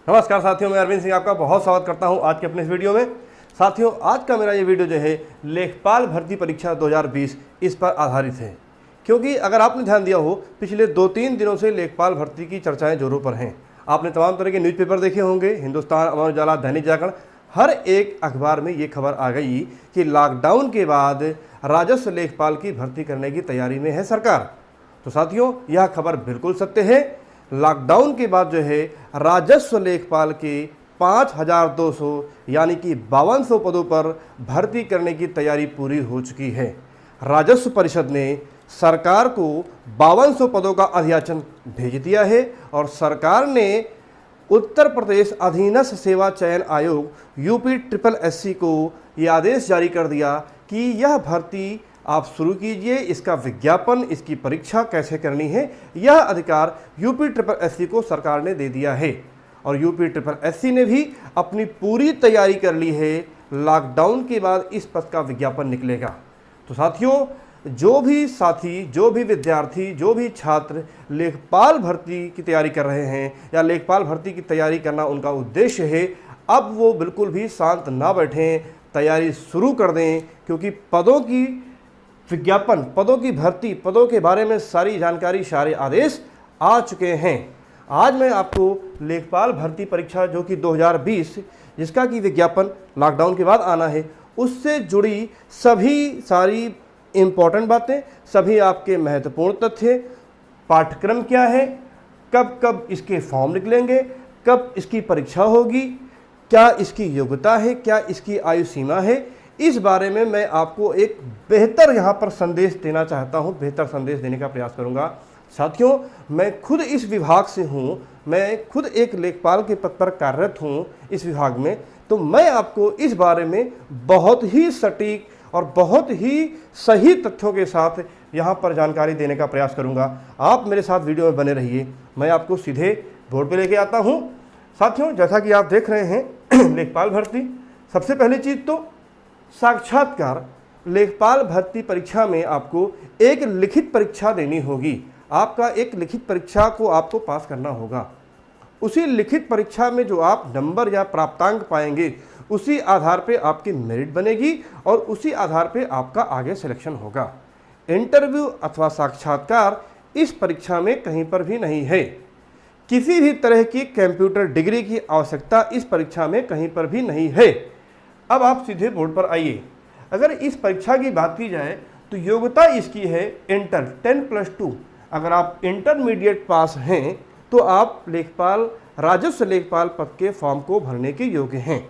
नमस्कार साथियों, मैं अरविंद सिंह आपका बहुत स्वागत करता हूं आज के अपने इस वीडियो में। साथियों, आज का मेरा ये वीडियो जो है लेखपाल भर्ती परीक्षा 2020 इस पर आधारित है, क्योंकि अगर आपने ध्यान दिया हो पिछले 2-3 दिनों से लेखपाल भर्ती की चर्चाएं जोरों पर हैं। आपने तमाम तरह के न्यूज़पेपर देखे होंगे, हिंदुस्तान, अमर उजाला, दैनिक जागरण, हर एक अखबार में ये खबर आ गई कि लॉकडाउन के बाद राजस्व लेखपाल की भर्ती करने की तैयारी में है सरकार। तो साथियों, यह खबर बिल्कुल सत्य है। लॉकडाउन के बाद जो है राजस्व लेखपाल के 5200 यानी कि 5200 पदों पर भर्ती करने की तैयारी पूरी हो चुकी है। राजस्व परिषद ने सरकार को 5200 पदों का अधियाचन भेज दिया है और सरकार ने उत्तर प्रदेश अधीनस्थ सेवा चयन आयोग UPSSC को यह आदेश जारी कर दिया कि यह भर्ती आप शुरू कीजिए। इसका विज्ञापन, इसकी परीक्षा कैसे करनी है, यह अधिकार UPSSC को सरकार ने दे दिया है और UPSSC ने भी अपनी पूरी तैयारी कर ली है। लॉकडाउन के बाद इस पद का विज्ञापन निकलेगा। तो साथियों, जो भी साथी, जो भी विद्यार्थी, जो भी छात्र लेखपाल भर्ती की तैयारी कर रहे हैं या लेखपाल भर्ती की तैयारी करना उनका उद्देश्य है, अब वो बिल्कुल भी शांत ना बैठें, तैयारी शुरू कर दें, क्योंकि पदों की विज्ञापन, पदों की भर्ती, पदों के बारे में सारी जानकारी, सारे आदेश आ चुके हैं। आज मैं आपको लेखपाल भर्ती परीक्षा जो कि 2020 जिसका कि विज्ञापन लॉकडाउन के बाद आना है, उससे जुड़ी सारी इम्पोर्टेंट बातें, सभी आपके महत्वपूर्ण तथ्य, पाठ्यक्रम क्या है, कब कब इसके फॉर्म निकलेंगे, कब इसकी परीक्षा होगी, क्या इसकी योग्यता है, क्या इसकी आयु सीमा है, इस बारे में मैं आपको एक बेहतर यहाँ पर संदेश देना चाहता हूँ, बेहतर संदेश देने का प्रयास करूँगा। साथियों, मैं खुद इस विभाग से हूँ, मैं खुद एक लेखपाल के पद पर कार्यरत हूँ इस विभाग में, तो मैं आपको इस बारे में बहुत ही सटीक और बहुत ही सही तथ्यों के साथ यहाँ पर जानकारी देने का प्रयास करूँगा। आप मेरे साथ वीडियो में बने रहिए, मैं आपको सीधे बोर्ड पे लेके आता हूँ। साथियों, जैसा कि आप देख रहे हैं लेखपाल भर्ती, सबसे पहली चीज़ तो साक्षात्कार। लेखपाल भर्ती परीक्षा में आपको एक लिखित परीक्षा देनी होगी। आपका एक लिखित परीक्षा को आपको पास करना होगा। उसी लिखित परीक्षा में जो आप नंबर या प्राप्तांक पाएंगे, उसी आधार पे आपकी मेरिट बनेगी और उसी आधार पे आपका आगे सिलेक्शन होगा। इंटरव्यू अथवा साक्षात्कार इस परीक्षा में कहीं पर भी नहीं है। किसी भी तरह की कंप्यूटर डिग्री की आवश्यकता इस परीक्षा में कहीं पर भी नहीं है। अब आप सीधे बोर्ड पर आइए। अगर इस परीक्षा की बात की जाए तो योग्यता इसकी है इंटर 10+2। अगर आप इंटरमीडिएट पास हैं तो आप लेखपाल, राजस्व लेखपाल पद के फॉर्म को भरने के योग्य हैं।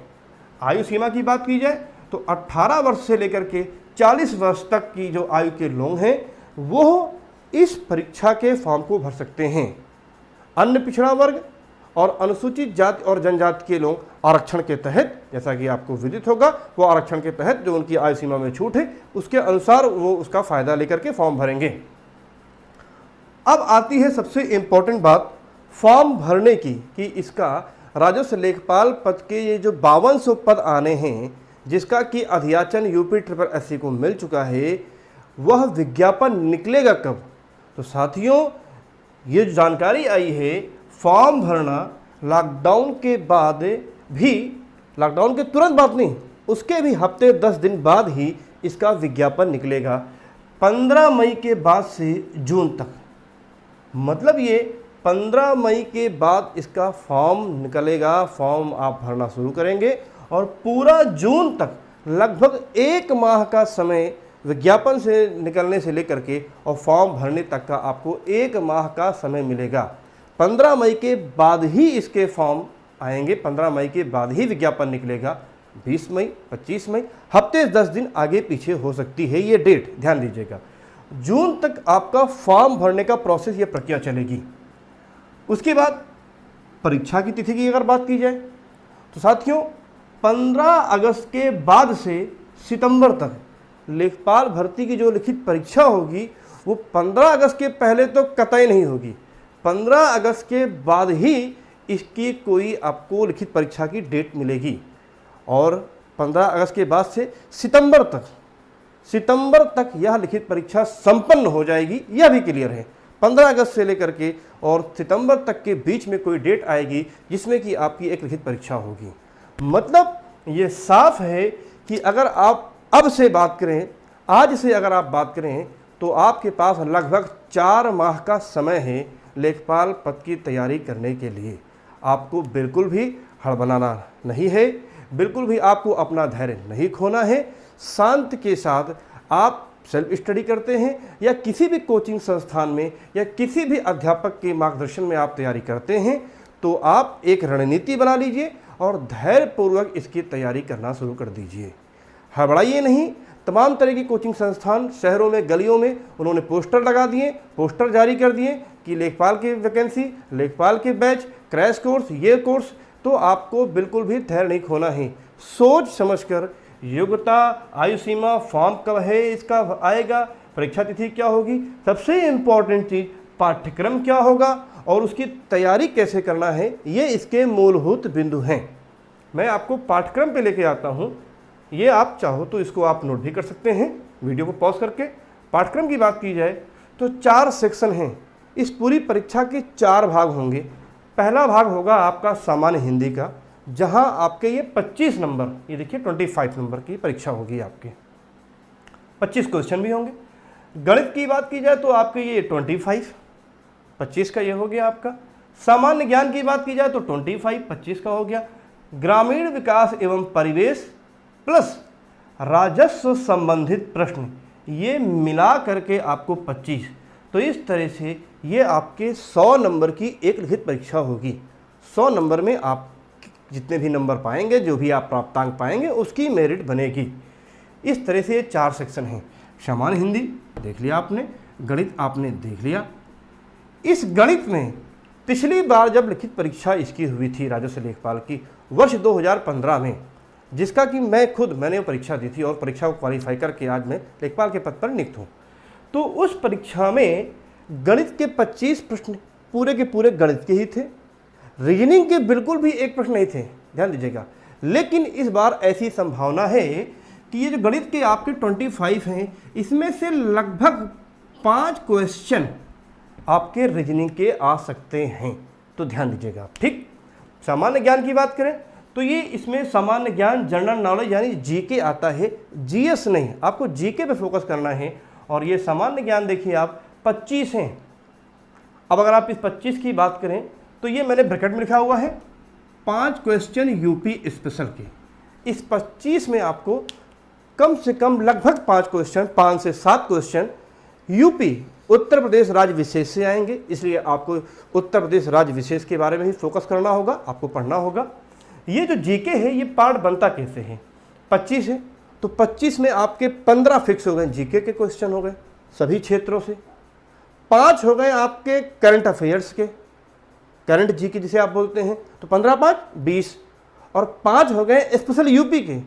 आयु सीमा की बात की जाए तो 18 वर्ष से लेकर के 40 वर्ष तक की जो आयु के लोग हैं वो इस परीक्षा के फॉर्म को भर सकते हैं। अन्य पिछड़ा वर्ग और अनुसूचित जाति और जनजाति के लोग आरक्षण के तहत, जैसा कि आपको विदित होगा, वो आरक्षण के तहत जो उनकी आयु सीमा में छूट है उसके अनुसार वो उसका फायदा लेकर के फॉर्म भरेंगे। अब आती है सबसे इम्पोर्टेंट बात फॉर्म भरने की, कि इसका राजस्व लेखपाल पद के ये जो 5200 पद आने हैं, जिसका कि अधियाचन UPSSC को मिल चुका है, वह विज्ञापन निकलेगा कब। तो साथियों, ये जो जानकारी आई है, फॉर्म भरना लॉकडाउन के बाद भी, लॉकडाउन के तुरंत बाद नहीं, उसके भी हफ्ते 10 दिन बाद ही इसका विज्ञापन निकलेगा। 15 मई के बाद से जून तक, मतलब ये 15 मई के बाद इसका फॉर्म निकलेगा। फॉर्म आप भरना शुरू करेंगे और पूरा जून तक लगभग 1 माह का समय विज्ञापन से निकलने से लेकर के और फॉर्म भरने तक का आपको 1 माह का समय मिलेगा। 15 मई के बाद ही इसके फॉर्म आएंगे, 15 मई के बाद ही विज्ञापन निकलेगा। 20 मई, 25 मई, हफ्ते 10 दिन आगे पीछे हो सकती है ये डेट, ध्यान दीजिएगा। जून तक आपका फॉर्म भरने का प्रोसेस, ये प्रक्रिया चलेगी। उसके बाद परीक्षा की तिथि की अगर बात की जाए तो साथियों, 15 अगस्त के बाद से सितंबर तक लेखपाल भर्ती की जो लिखित परीक्षा होगी वो 15 अगस्त के पहले तो कतई नहीं होगी। 15 अगस्त के बाद ही इसकी कोई आपको लिखित परीक्षा की डेट मिलेगी और 15 अगस्त के बाद से सितंबर तक यह लिखित परीक्षा संपन्न हो जाएगी, यह भी क्लियर है। 15 अगस्त से लेकर के और सितंबर तक के बीच में कोई डेट आएगी जिसमें कि आपकी एक लिखित परीक्षा होगी। मतलब ये साफ है कि अगर आप अब से बात करें, आज से अगर आप बात करें, तो आपके पास लगभग 4 माह का समय है लेखपाल पद की तैयारी करने के लिए। आपको बिल्कुल भी हड़बड़ाना नहीं है, बिल्कुल भी आपको अपना धैर्य नहीं खोना है। शांत के साथ आप सेल्फ स्टडी करते हैं या किसी भी कोचिंग संस्थान में या किसी भी अध्यापक के मार्गदर्शन में आप तैयारी करते हैं, तो आप एक रणनीति बना लीजिए और धैर्यपूर्वक इसकी तैयारी करना शुरू कर दीजिए। हड़बड़ाइए नहीं। तमाम तरह की कोचिंग संस्थान शहरों में, गलियों में उन्होंने पोस्टर लगा दिए, पोस्टर जारी कर दिए कि लेखपाल की वैकेंसी, लेखपाल के बैच, क्रैश कोर्स, ये कोर्स। तो आपको बिल्कुल भी धैर्य नहीं खोना है। सोच समझकर योग्यता, आयु सीमा, फॉर्म कब है इसका आएगा, परीक्षा तिथि क्या होगी, सबसे इम्पॉर्टेंट चीज़ पाठ्यक्रम क्या होगा और उसकी तैयारी कैसे करना है, ये इसके मूलभूत बिंदु हैं। मैं आपको पाठ्यक्रम पे लेके आता हूँ। ये आप चाहो तो इसको आप नोट भी कर सकते हैं वीडियो को पॉज करके। पाठ्यक्रम की बात की जाए तो 4 सेक्शन हैं। इस पूरी परीक्षा के 4 भाग होंगे। पहला भाग होगा आपका सामान्य हिंदी का, जहां आपके ये 25 नंबर, ये देखिए 25 नंबर की परीक्षा होगी। आपके 25 क्वेश्चन भी होंगे। गणित की बात की जाए तो आपके ये 25 का ये हो गया आपका। सामान्य ज्ञान की बात की जाए तो 25 का हो गया। ग्रामीण विकास एवं परिवेश प्लस राजस्व संबंधित प्रश्न, ये मिला करके आपको 25। तो इस तरह से ये आपके 100 नंबर की एक लिखित परीक्षा होगी। 100 नंबर में आप जितने भी नंबर पाएंगे, जो भी आप प्राप्तांक पाएंगे, उसकी मेरिट बनेगी। इस तरह से ये 4 सेक्शन हैं। सामान्य हिंदी देख लिया आपने, गणित आपने देख लिया। इस गणित में पिछली बार जब लिखित परीक्षा इसकी हुई थी राजस्व लेखपाल की वर्ष 2015 में, जिसका कि मैंने वो परीक्षा दी थी और परीक्षा को क्वालिफाई करके आज मैं लेखपाल के पद पर नियुक्त हूँ। तो उस परीक्षा में गणित के 25 प्रश्न पूरे के पूरे गणित के ही थे। रीजनिंग के बिल्कुल भी एक प्रश्न नहीं थे, ध्यान दीजिएगा। लेकिन इस बार ऐसी संभावना है कि ये जो गणित के आपके 25 हैं, इसमें से लगभग 5 क्वेश्चन आपके रीजनिंग के आ सकते हैं। तो ध्यान दीजिएगा, ठीक। सामान्य ज्ञान की बात करें तो ये इसमें सामान्य ज्ञान, जनरल नॉलेज यानी जीके आता है, जीएस नहीं। आपको जीके पे फोकस करना है। और ये सामान्य ज्ञान देखिए आप 25 हैं। अब अगर आप इस 25 की बात करें तो ये मैंने ब्रैकेट में लिखा हुआ है 5 क्वेश्चन यूपी स्पेशल के। इस 25 में आपको कम से कम लगभग 5 क्वेश्चन, 5 से 7 क्वेश्चन यूपी उत्तर प्रदेश राज्य विशेष से आएंगे। इसलिए आपको उत्तर प्रदेश राज्य विशेष के बारे में ही फोकस करना होगा, आपको पढ़ना होगा। ये जो जीके है ये पार्ट बनता कैसे है, 25 है तो 25 में आपके 15 फिक्स हो गए जीके के क्वेश्चन हो गए सभी क्षेत्रों से। 5 हो गए आपके करंट अफेयर्स के, करंट जीके जिसे आप बोलते हैं, तो 15 5 20। और 5 हो गए स्पेशल यूपी के,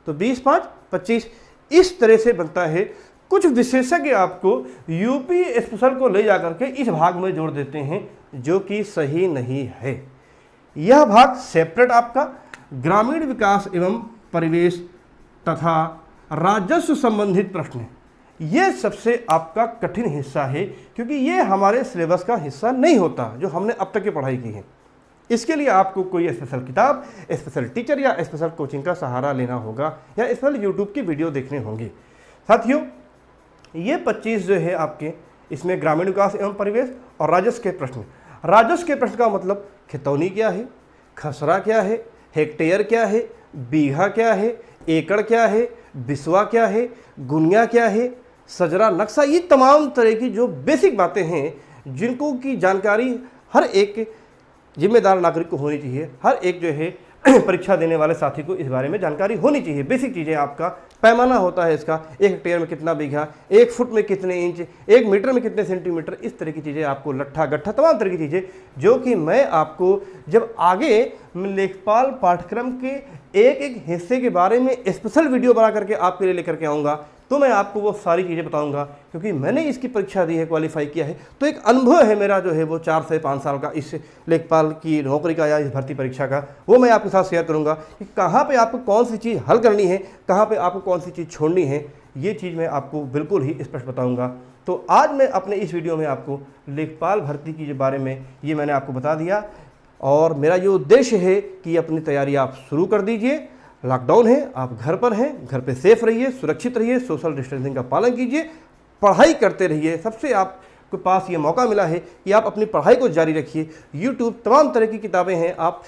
तो 20 5 25। इस तरह से बनता है। कुछ विशेषज्ञ आपको यूपी स्पेशल को ले जाकर के इस भाग में जोड़ देते हैं, जो कि सही नहीं है। यह भाग सेपरेट आपका ग्रामीण विकास एवं परिवेश तथा राजस्व संबंधित प्रश्न, ये सबसे आपका कठिन हिस्सा है, क्योंकि ये हमारे सिलेबस का हिस्सा नहीं होता जो हमने अब तक की पढ़ाई की है। इसके लिए आपको कोई स्पेशल किताब, स्पेशल टीचर या स्पेशल कोचिंग का सहारा लेना होगा या स्पेशल यूट्यूब की वीडियो देखने होंगे। साथियों, ये 25 जो है आपके, इसमें ग्रामीण विकास एवं परिवेश और राजस्व के प्रश्न। राजस्व के प्रश्न का मतलब खितौनी क्या है, खसरा क्या है, हेक्टेयर क्या है, बीघा क्या है, एकड़ क्या है, बिस्वा क्या है, गुनिया क्या है, सजरा नक्शा, ये तमाम तरह की जो बेसिक बातें हैं जिनको की जानकारी हर एक जिम्मेदार नागरिक को होनी चाहिए। हर एक जो है परीक्षा देने वाले साथी को इस बारे में जानकारी होनी चाहिए। बेसिक चीज़ें, आपका पैमाना होता है इसका, 1 हेक्टेयर में कितना बीघा, 1 फुट में कितने इंच, 1 मीटर में कितने सेंटीमीटर, इस तरह की चीज़ें आपको, लट्ठा गट्ठा तमाम तरह की चीज़ें, जो कि मैं आपको जब आगे लेखपाल पाठ्यक्रम के एक एक हिस्से के बारे में स्पेशल वीडियो बना करके आपके लिए लेकर के आऊँगा, तो मैं आपको वो सारी चीज़ें बताऊंगा। क्योंकि मैंने इसकी परीक्षा दी है, क्वालिफाई किया है, तो एक अनुभव है मेरा जो है वो 4 से 5 साल का इस लेखपाल की नौकरी का या इस भर्ती परीक्षा का, वो मैं आपके साथ शेयर करूंगा कि कहाँ पे आपको कौन सी चीज़ हल करनी है, कहाँ पे आपको कौन सी चीज़ छोड़नी है। ये चीज़ मैं आपको बिल्कुल ही स्पष्ट बताऊँगा। तो आज मैं अपने इस वीडियो में आपको लेखपाल भर्ती के बारे में ये मैंने आपको बता दिया, और मेरा ये उद्देश्य है कि अपनी तैयारी आप शुरू कर दीजिए। लॉकडाउन है, आप घर पर हैं, घर पे सेफ रहिए, सुरक्षित रहिए, सोशल डिस्टेंसिंग का पालन कीजिए, पढ़ाई करते रहिए। सबसे आपके पास ये मौका मिला है कि आप अपनी पढ़ाई को जारी रखिए। यूट्यूब तमाम तरह की किताबें हैं, आप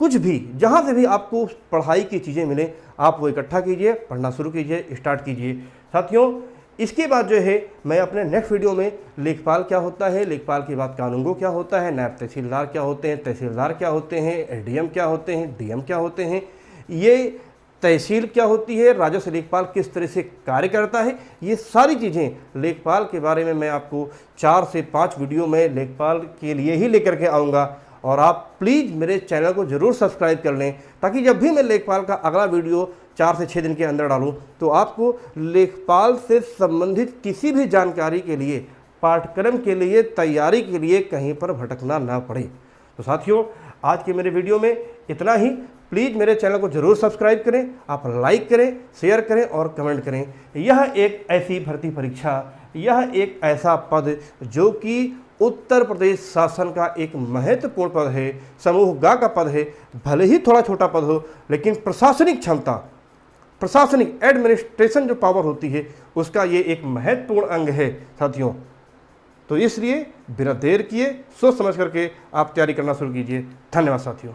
कुछ भी जहाँ से भी आपको पढ़ाई की चीज़ें मिलें आप वो इकट्ठा कीजिए, पढ़ना शुरू कीजिए, स्टार्ट कीजिए। साथियों, इसके बाद जो है मैं अपने नेक्स्ट वीडियो में लेखपाल क्या होता है, लेखपाल के बाद कानूनगो क्या होता है, नायब तहसीलदार क्या होते हैं, तहसीलदार क्या होते हैं, एसडीएम क्या होते हैं, डीएम क्या होते हैं, ये तहसील क्या होती है, राजस्व लेखपाल किस तरह से कार्य करता है, ये सारी चीज़ें लेखपाल के बारे में मैं आपको 4 से 5 वीडियो में लेखपाल के लिए ही लेकर के आऊँगा। और आप प्लीज़ मेरे चैनल को ज़रूर सब्सक्राइब कर लें, ताकि जब भी मैं लेखपाल का अगला वीडियो 4 से 6 दिन के अंदर डालूं तो आपको लेखपाल से संबंधित किसी भी जानकारी के लिए, पाठ्यक्रम के लिए, तैयारी के लिए कहीं पर भटकना ना पड़े। तो साथियों, आज के मेरे वीडियो में इतना ही। प्लीज़ मेरे चैनल को ज़रूर सब्सक्राइब करें, आप लाइक करें, शेयर करें और कमेंट करें। यह एक ऐसी भर्ती परीक्षा, यह एक ऐसा पद जो कि उत्तर प्रदेश शासन का एक महत्वपूर्ण पद है, समूह ग का पद है। भले ही थोड़ा छोटा पद हो, लेकिन प्रशासनिक क्षमता, प्रशासनिक एडमिनिस्ट्रेशन जो पावर होती है उसका ये एक महत्वपूर्ण अंग है साथियों। तो इसलिए बिना देर किए सोच समझ करके आप तैयारी करना शुरू कीजिए। धन्यवाद साथियों।